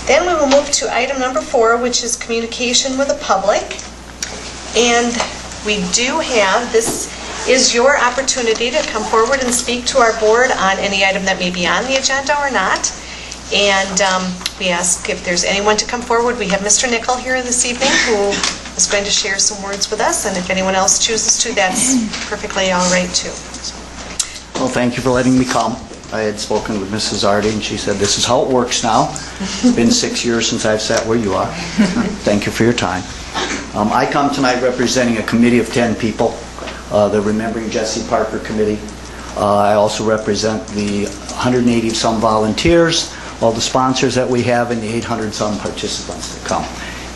Then we will move to item number 4, which is communication with the public. And we do have, this is your opportunity to come forward and speak to our board on any item that may be on the agenda or not. And we ask if there's anyone to come forward. We have Mr. Nickel here this evening who is going to share some words with us, and if anyone else chooses to, that's perfectly all right too. Well, thank you for letting me come. I had spoken with Mrs. Ardy, and she said this is how it works now. It's been 6 years since I've sat where you are. Thank you for your time. I come tonight representing a committee of 10 people, the Remembering Jesse Parker Committee. I also represent the 180 some volunteers, all the sponsors that we have, and the 800 some participants that come.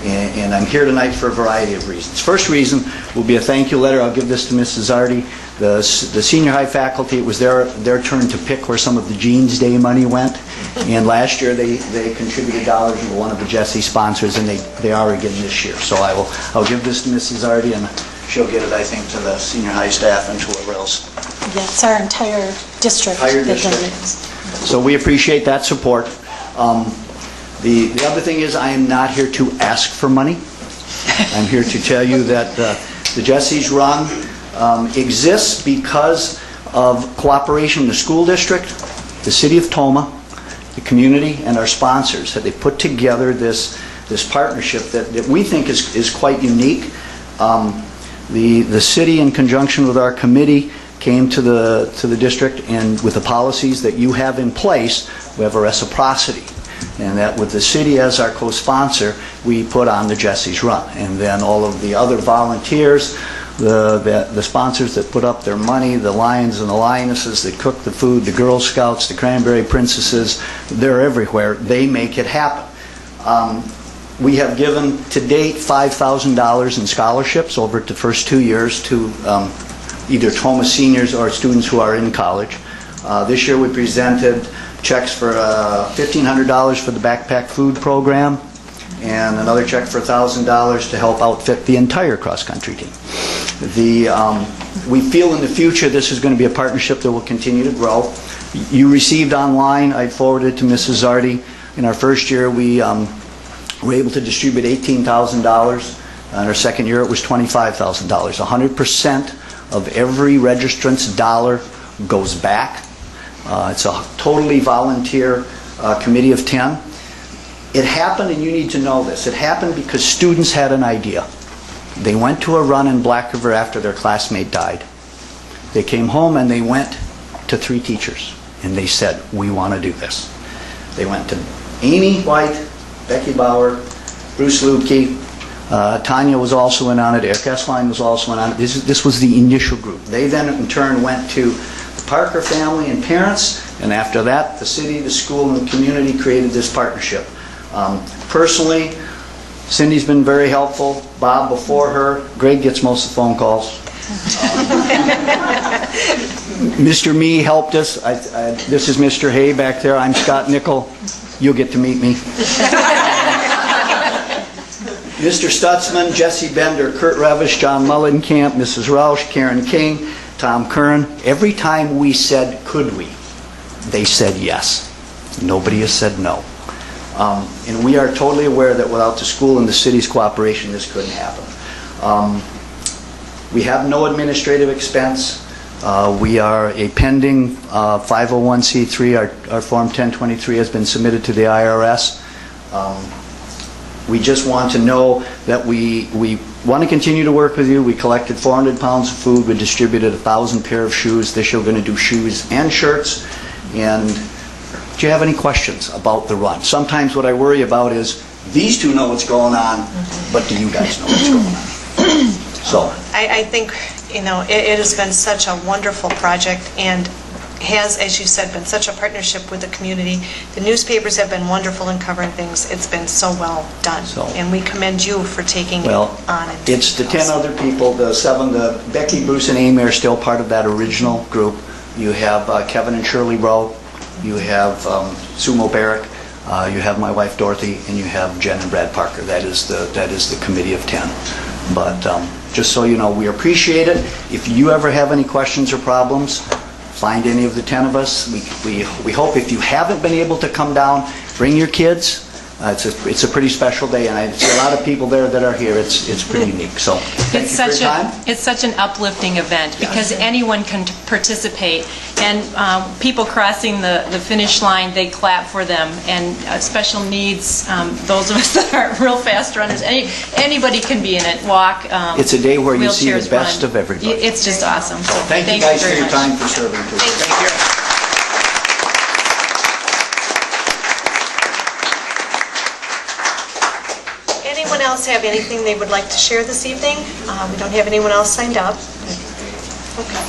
And I'm here tonight for a variety of reasons. First reason will be a thank you letter. I'll give this to Mrs. Ardy. The senior high faculty, it was their turn to pick where some of the Jeans Day money went. And last year they contributed dollars to one of the Jesse sponsors, and they are again this year. So I'll give this to Mrs. Ardy, and she'll get it, I think, to the senior high staff and to whoever else. Yeah, it's our entire district. So we appreciate that support. The other thing is, I am not here to ask for money. I'm here to tell you that the Jesse's Run exists because of cooperation in the school district, the city of Tomah, the community, and our sponsors. That they put together this partnership that we think is quite unique. The city, in conjunction with our committee, came to the district, and with the policies that you have in place, we have a reciprocity. And that with the city as our co-sponsor, we put on the Jesse's Run. And then all of the other volunteers, the sponsors that put up their money, the Lions and the Lionesses that cook the food, the Girl Scouts, the Cranberry Princesses, they're everywhere. They make it happen. We have given to date $5,000 in scholarships over the first 2 years to either Tomah seniors or students who are in college. This year we presented checks for $1,500 for the backpack food program, and another check for $1,000 to help outfit the entire cross-country team. We feel in the future this is going to be a partnership that will continue to grow. You received online, I forwarded to Mrs. Ardy, in our first year we were able to distribute $18,000. In our second year it was $25,000. 100% of every registrant's dollar goes back. It's a totally volunteer committee of 10. It happened, and you need to know this, it happened because students had an idea. They went to a run in Black River after their classmate died. They came home and they went to 3 teachers, and they said, we want to do this. They went to Amy White, Becky Bauer, Bruce Lukey, Tanya was also in on it, Eric Essline was also in on it. This was the initial group. They then in turn went to the Parker family and parents, and after that the city, the school, and the community created this partnership. Personally, Cindy's been very helpful, Bob before her, Greg gets most of the phone calls. Mr. Me helped us. This is Mr. Hay back there. I'm Scott Nickel. You'll get to meet me. Mr. Stutzman, Jesse Bender, Kurt Revish, John Mullenkamp, Mrs. Roush, Karen King, Tom Kern. Every time we said, could we, they said yes. Nobody has said no. And we are totally aware that without the school and the city's cooperation, this couldn't happen. We have no administrative expense. We are a pending 501c3. Our Form 1023 has been submitted to the IRS. We just want to know that we want to continue to work with you. We collected 400 pounds of food. We distributed 1,000 pair of shoes. This year we're going to do shoes and shirts. And do you have any questions about the run? Sometimes what I worry about is these two know what's going on, but do you guys know what's going on? So I think, it has been such a wonderful project, and has, as you said, been such a partnership with the community. The newspapers have been wonderful in covering things. It's been so well done, and we commend you for taking it on. And it's the 10 other people, the 7, Becky, Bruce, and Amy are still part of that original group. You have Kevin and Shirley Rowe, you have Sumo Barrick, you have my wife Dorothy, and you have Jen and Brad Parker. That is the committee of 10. But just so you know, we appreciate it. If you ever have any questions or problems, find any of the 10 of us. We hope if you haven't been able to come down, bring your kids. It's a pretty special day, and I see a lot of people there that are here. It's pretty unique, so thank you for your time. It's such an uplifting event because anyone can participate, and people crossing the finish line, they clap for them, and special needs, those of us that are real fast runners, anybody can be in it, walk, It's a day where you see the wheelchairs best run. of everybody. It's just awesome. So Thank you guys for very your much. time, for serving too. Thank you. Anyone else have anything they would like to share this evening? We don't have anyone else signed up. Okay.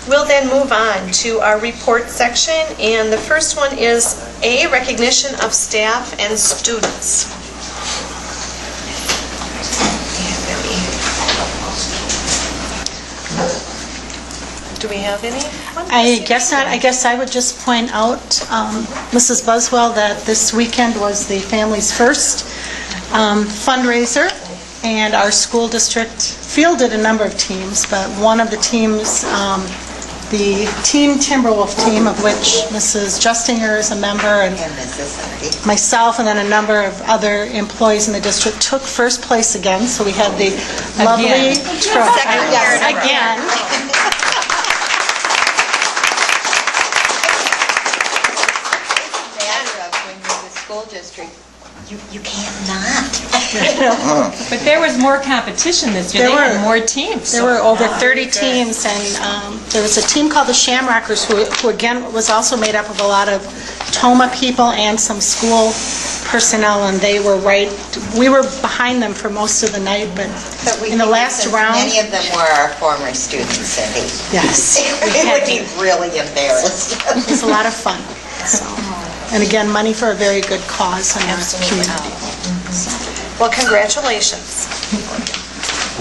We'll then move on to our report section, and the first one is A, recognition of staff and students. Do we have any? I guess not. I guess I would just point out, Mrs. Buswell, that this weekend was the family's first fundraiser, and our school district fielded a number of teams, but one of the teams, the Team Timberwolf team, of which Mrs. Justinger is a member, and myself, and then a number of other employees in the district, took first place again, so we had the lovely trophy. Yes, again. District, you can't not. But there was more competition this year. They had more teams. There were over 30 teams, and there was a team called the Shamrockers, who again was also made up of a lot of Tomah people and some school personnel, and we were behind them for most of the night, but in the last round... Many of them were our former students, Cindy. Yes. We would be really embarrassed. It was a lot of fun. So. And again, money for a very good cause in our community. Well, congratulations.